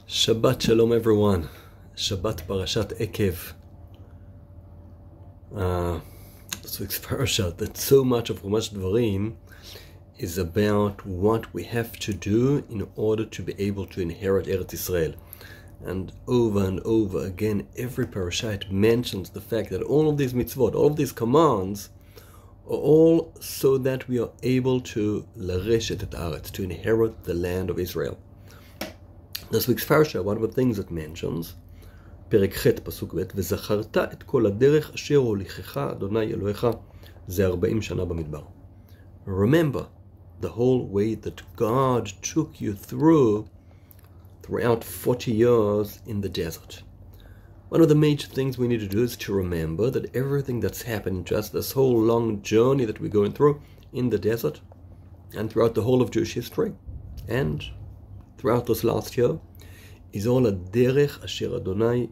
Shabbat Shalom everyone. Shabbat Parashat Ekev. This week's parasha, that so much of Chumash Dvarim is about what we have to do in order to be able to inherit Eretz Yisrael. And over again, every parasha it mentions the fact that all of these mitzvot, all of these commands, are all so that we are able to lareshet et haaretz, to inherit the land of Israel. This week's parasha, one of the things it mentions, פרק ח' פסוק ב' וזכרת את כל הדרך אשר הוליכך אדוני אלוהיך זה 40 שנה במדבר. Remember the whole way that God took you throughout 40 years in the desert. One of the major things we need to do is to remember that everything that's happened, just this whole long journey that we're going through in the desert and throughout the whole of Jewish history and throughout this last year, is all הדרך אשר אדוני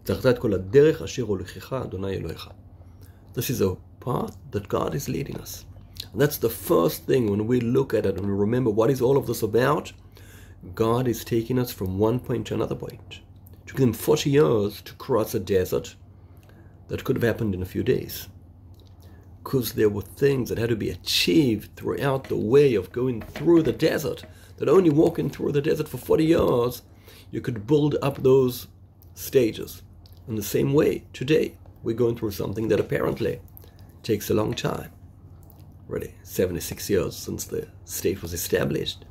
זכרת את כל הדרך אשר הוליכך אדוני אלוהיך. This is a path that God is leading us. And that's the first thing when we look at it and we remember what is all of this about. God is taking us from one point to another point. It took them 40 years to cross a desert that could have happened in a few days, because there were things that had to be achieved throughout the way of going through the desert, that only walking through the desert for 40 years, you could build up those stages. In the same way, today, we're going through something that apparently takes a long time. Already 76 years since the state was established.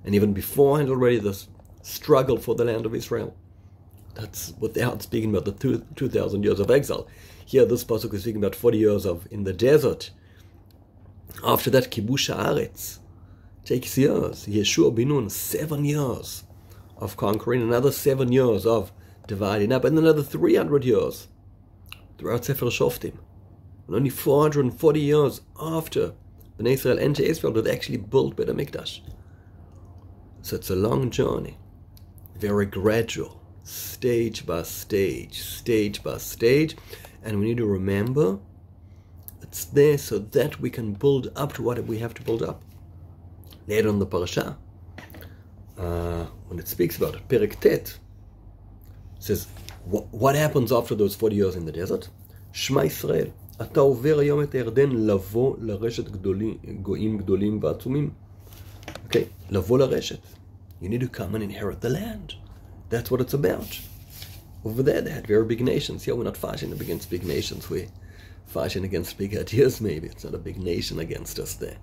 And even beforehand already the struggle for the land of Israel. That's without speaking about the 2,000 years of exile. Here, this pasuk is speaking about 40 years of in the desert. After that, kibush haaretz takes years. Yeshua bin Nun, 7 years of conquering, another 7 years of dividing up, and another 300 years throughout Sefer Shoftim. And only 440 years after Bnei Israel entered Israel did they actually build Beit HaMikdash. So it's a long journey, very gradual, stage by stage, and we need to remember it's there so that we can build up to what we have to build up. Later on the parasha, when it speaks about it, Perek Tet says, what happens after those 40 years in the desert? Shema Yisrael, אתה עובר היום את הירדן לבוא לרשת גויים גדולים ועצומים. Okay, לבוא לרשת. You need to come and inherit the land. That's what it's about. Over there, they had very big nations. Here, we're not fighting against big nations. We're fighting against big ideas, maybe. It's not a big nation against us there.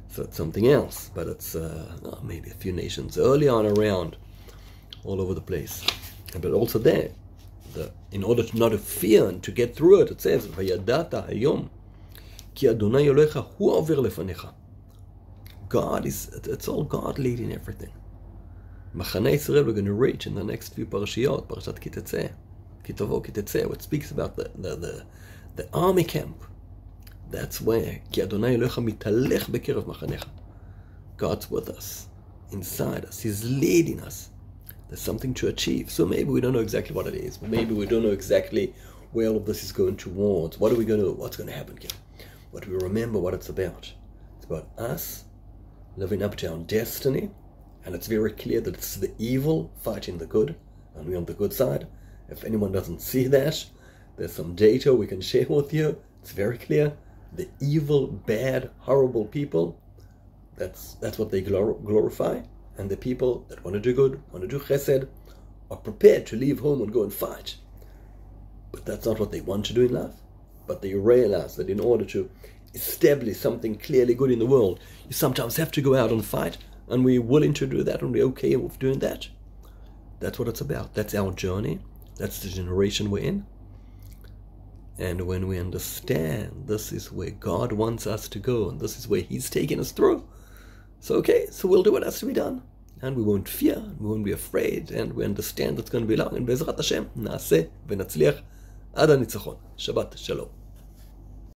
So it's something else. But it's maybe a few nations early on around, all over the place. But also there, in order to not to fear and to get through it, it says, וידעת היום, כי אדוני אלוהיך הוא עובר לפניך. God it's all God leading everything. Machane Yisrael we're going to reach in the next few parashiyot, Parashat Ki Tetzeh, Ki Tavo, Ki Tetzeh, which speaks about the army camp. That's where Ki Adonai Elohecha mitalech bekerev machanecha. God's with us, inside us. He's leading us. There's something to achieve. So maybe we don't know exactly what it is. Maybe we don't know exactly where all of this is going towards. What are we going to do? What's going to happen here? But we remember what it's about. It's about us living up to our destiny, and it's very clear that it's the evil fighting the good, and we're on the good side. If anyone doesn't see that, there's some data we can share with you. It's very clear. The evil, bad, horrible people, that's what they glorify, and the people that want to do good, want to do chesed, are prepared to leave home and go and fight. But that's not what they want to do in life. But they realize that in order to establish something clearly good in the world, you sometimes have to go out and fight, and we're willing to do that, and we're okay with doing that. That's what it's about. That's our journey. That's the generation we're in. And when we understand this is where God wants us to go, and this is where He's taking us through, so we'll do what has to be done. And we won't fear, we won't be afraid, and we understand it's going to be long. And Be'ezrat Hashem, na'aseh v'natzliach ad hanitzachon. Shabbat Shalom.